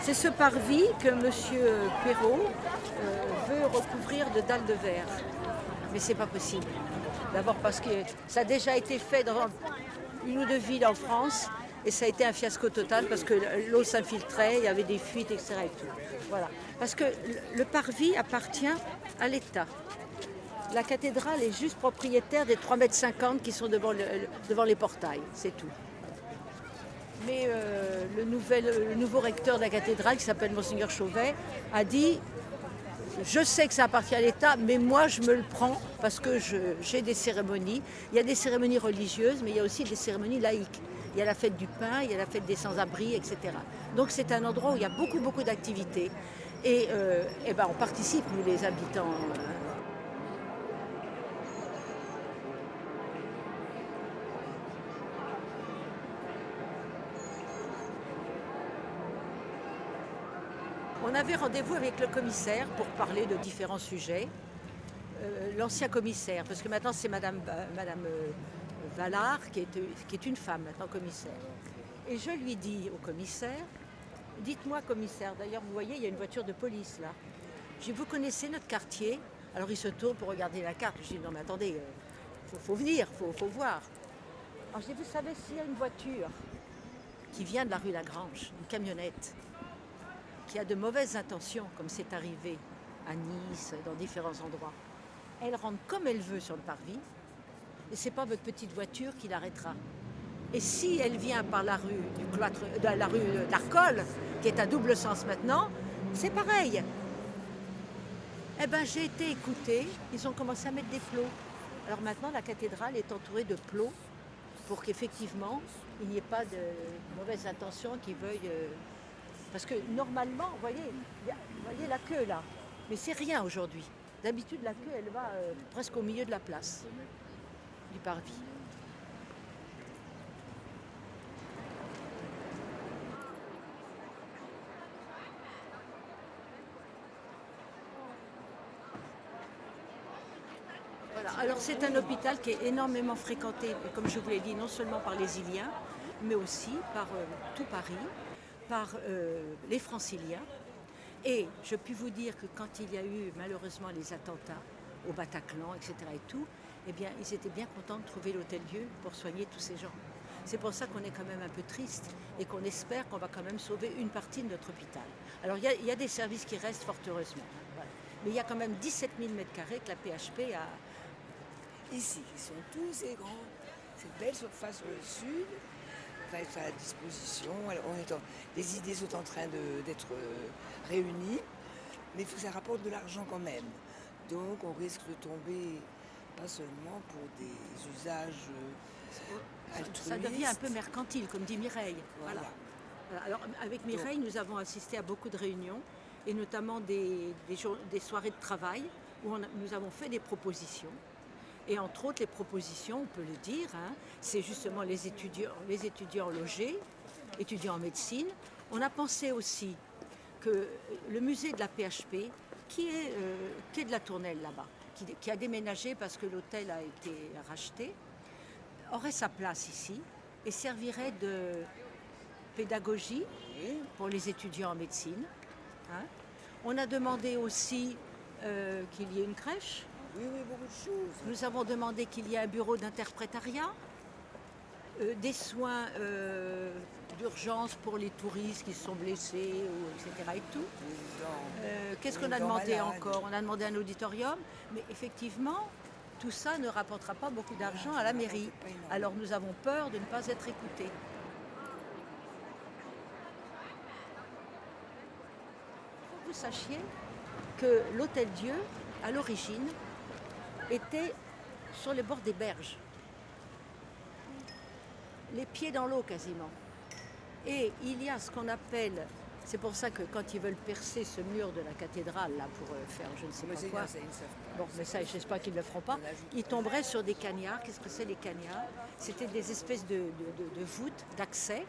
C'est ce parvis que M. Perrault veut recouvrir de dalles de verre. Mais c'est pas possible. D'abord parce que ça a déjà été fait dans une ou deux villes en France et ça a été un fiasco total parce que l'eau s'infiltrait, il y avait des fuites, etc. Et tout. Voilà. Parce que le parvis appartient à l'État. La cathédrale est juste propriétaire des 3,50 m qui sont devant les portails, c'est tout. Mais le nouveau recteur de la cathédrale, qui s'appelle Monseigneur Chauvet, a dit « Je sais que ça appartient à l'État, mais moi je me le prends parce que j'ai des cérémonies. Il y a des cérémonies religieuses, mais il y a aussi des cérémonies laïques. Il y a la fête du pain, il y a la fête des sans-abri, etc. Donc c'est un endroit où il y a beaucoup d'activités. Et on participe, nous les habitants. On avait rendez-vous avec le commissaire pour parler de différents sujets. L'ancien commissaire, parce que maintenant c'est Madame Vallard qui est une femme maintenant commissaire. Et je lui dis au commissaire, dites-moi commissaire, d'ailleurs vous voyez il y a une voiture de police là. Je dis, vous connaissez notre quartier? Alors il se tourne pour regarder la carte. Je dis non mais attendez, faut venir, faut voir. Alors je dis, vous savez s'il y a une voiture qui vient de la rue Lagrange, une camionnette, qui a de mauvaises intentions, comme c'est arrivé à Nice, dans différents endroits, elle rentre comme elle veut sur le parvis, et c'est pas votre petite voiture qui l'arrêtera. Et si elle vient par la rue du cloître, la rue d'Arcole, qui est à double sens maintenant, c'est pareil. Eh ben j'ai été écoutée, ils ont commencé à mettre des plots. Alors maintenant la cathédrale est entourée de plots pour qu'effectivement il n'y ait pas de mauvaises intentions qui veuillent. Parce que normalement, vous voyez la queue là, mais c'est rien aujourd'hui. D'habitude la queue elle va presque au milieu de la place du parvis. Voilà. Alors c'est un hôpital qui est énormément fréquenté, comme je vous l'ai dit, non seulement par les Iliens, mais aussi par tout Paris, par les Franciliens. Et je puis vous dire que quand il y a eu malheureusement les attentats au Bataclan, etc. et tout, eh bien ils étaient bien contents de trouver l'Hôtel-Dieu pour soigner tous ces gens. C'est pour ça qu'on est quand même un peu triste et qu'on espère qu'on va quand même sauver une partie de notre hôpital. Alors il y a des services qui restent fort heureusement. Voilà. Mais il y a quand même 17 000 m² que la PHP a. Ici, ils sont tous ces grands, cette belle surface sur le sud va être à la disposition. Alors, les idées sont en train d'être réunies, mais il faut que ça rapporte de l'argent quand même. Donc on risque de tomber pas seulement pour des usages altruistes. Ça devient un peu mercantile, comme dit Mireille. Voilà. Alors avec Mireille, nous avons assisté à beaucoup de réunions, et notamment des soirées de travail, où nous avons fait des propositions. Et entre autres, les propositions, on peut le dire, c'est justement les étudiants logés, étudiants en médecine. On a pensé aussi que le musée de la PHP, qui est de la Tournelle là-bas, qui a déménagé parce que l'hôtel a été racheté, aurait sa place ici et servirait de pédagogie pour les étudiants en médecine. On a demandé aussi qu'il y ait une crèche. Oui, beaucoup de choses. Nous avons demandé qu'il y ait un bureau d'interprétariat, des soins d'urgence pour les touristes qui se sont blessés, etc. et tout. Qu'est-ce qu'on a demandé encore? On a demandé un auditorium, mais effectivement, tout ça ne rapportera pas beaucoup d'argent à la mairie. Alors nous avons peur de ne pas être écoutés. Il faut que vous sachiez que l'Hôtel-Dieu, à l'origine, était sur les bords des berges, les pieds dans l'eau quasiment. Et il y a ce qu'on appelle, c'est pour ça que quand ils veulent percer ce mur de la cathédrale là pour faire je ne sais pas quoi, bon mais ça j'espère qu'ils ne le feront pas, ils tomberaient sur des cagnards. Qu'est-ce que c'est les cagnards? C'était des espèces de voûtes d'accès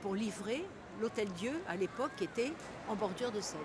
pour livrer l'Hôtel-Dieu à l'époque qui était en bordure de Seine.